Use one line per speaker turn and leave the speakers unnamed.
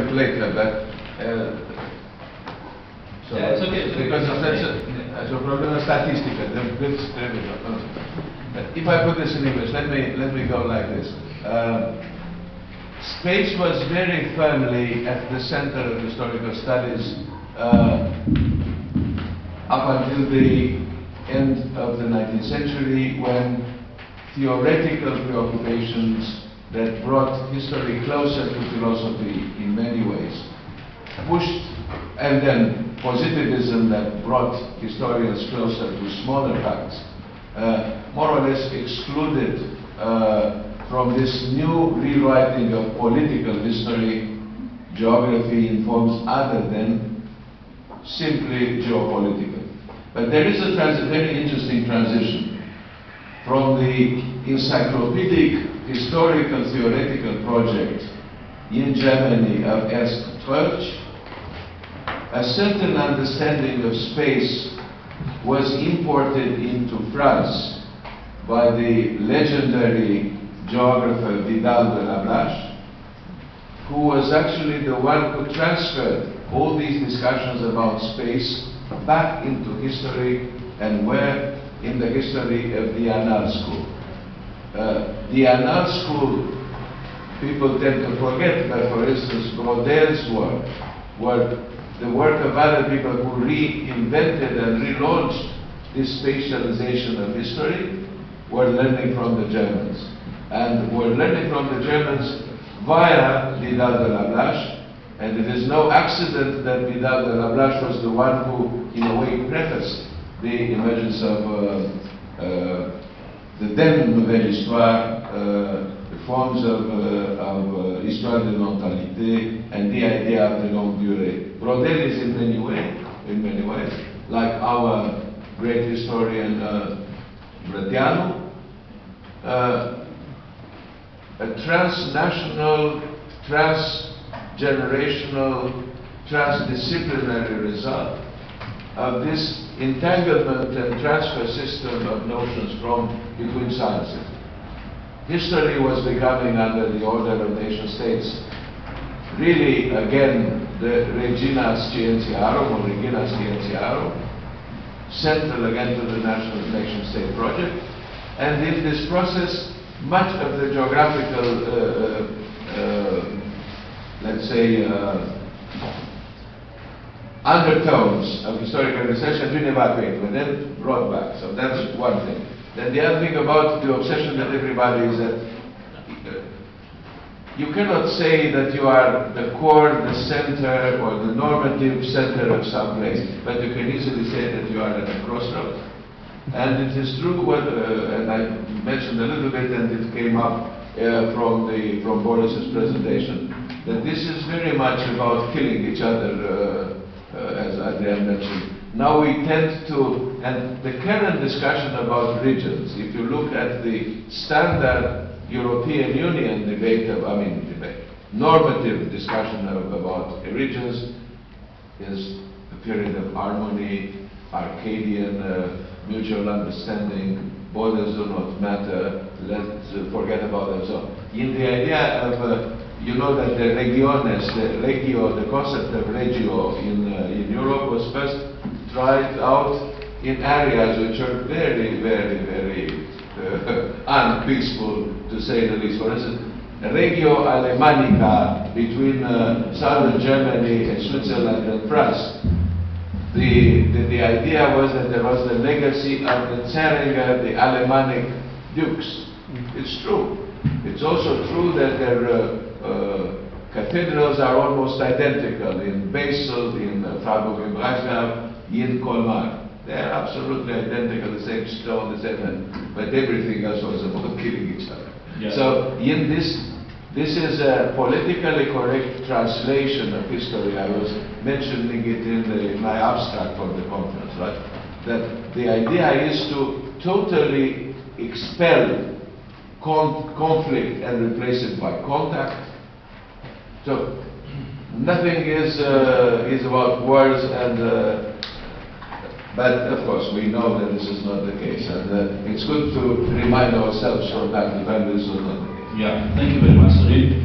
bit later, but so
yeah, it's okay.
Because that's a problem statistic. If I put this in English, let me go like this. Space was very firmly at the center of historical studies up until the end of the 19th century, when theoretical preoccupations that brought history closer to philosophy in many ways pushed, and then positivism that brought historians closer to smaller facts, more or less excluded from this new rewriting of political history, geography in forms other than simply geopolitical. But there is a very interesting transition from the encyclopedic historical theoretical project in Germany of Ernst Troeltsch. A certain understanding of space was imported into France by the legendary geographer Vidal de la Blache, who was actually the one who transferred all these discussions about space back into history, and where in the history of the Annales School. The Annales School, people tend to forget, but for instance, Brodel's work, the work of other people who reinvented and relaunched this spatialization of history, were learning from the Germans. And were learning from the Germans via Vidal de la Blache. And it is no accident that Vidal de la Blache was the one who, in a way, prefaced the emergence of the then Nouvelle Histoire, the forms of Histoire de mentalité, and the idea of the longue durée. Brodel is in many ways, like our great historian Bratianu, a transnational, transgenerational, transdisciplinary result of this entanglement and transfer system of notions from between sciences. History was becoming, under the order of nation states, really again the Regina Scientiarum or Regina Scientiarum, central again to the national nation state project. And in this process, much of the geographical let's say, undertones of historical research have been evacuated, but then brought back. So that's one thing. Then the other thing about the obsession that everybody is that you cannot say that you are the core, the center, or the normative center of some place, but you can easily say that you are at a crossroads. And it is true what, and I mentioned a little bit, and it came up from Boris's presentation, that this is very much about killing each other, as Adrian mentioned. Now we tend to, and the current discussion about regions, if you look at the standard European Union debate, normative discussion about regions, is a period of harmony, Arcadian mutual understanding, borders do not matter, let's forget about them. So, in the idea of you know that the regiones, the concept of regio in Europe was first tried out in areas which are very, very, very unpeaceful, to say the least. For instance, Regio Alemanica between southern Germany and Switzerland and France. The idea was that there was the legacy of the Zähringer, the Alemannic dukes. It's true. It's also true that their cathedrals are almost identical in Basel, in Freiburg im Breisgau, in Colmar. They are absolutely identical, the same stone, the same thing. But everything else was about killing each other. Yeah. So in this is a politically correct translation of history. I was mentioning it in my abstract for the conference, right? That the idea is to totally expel conflict and replace it by contact. So nothing is about words, and but of course we know that this is not the case, and it's good to remind ourselves from time to time this was not the case.
Yeah, thank you very much, Sri.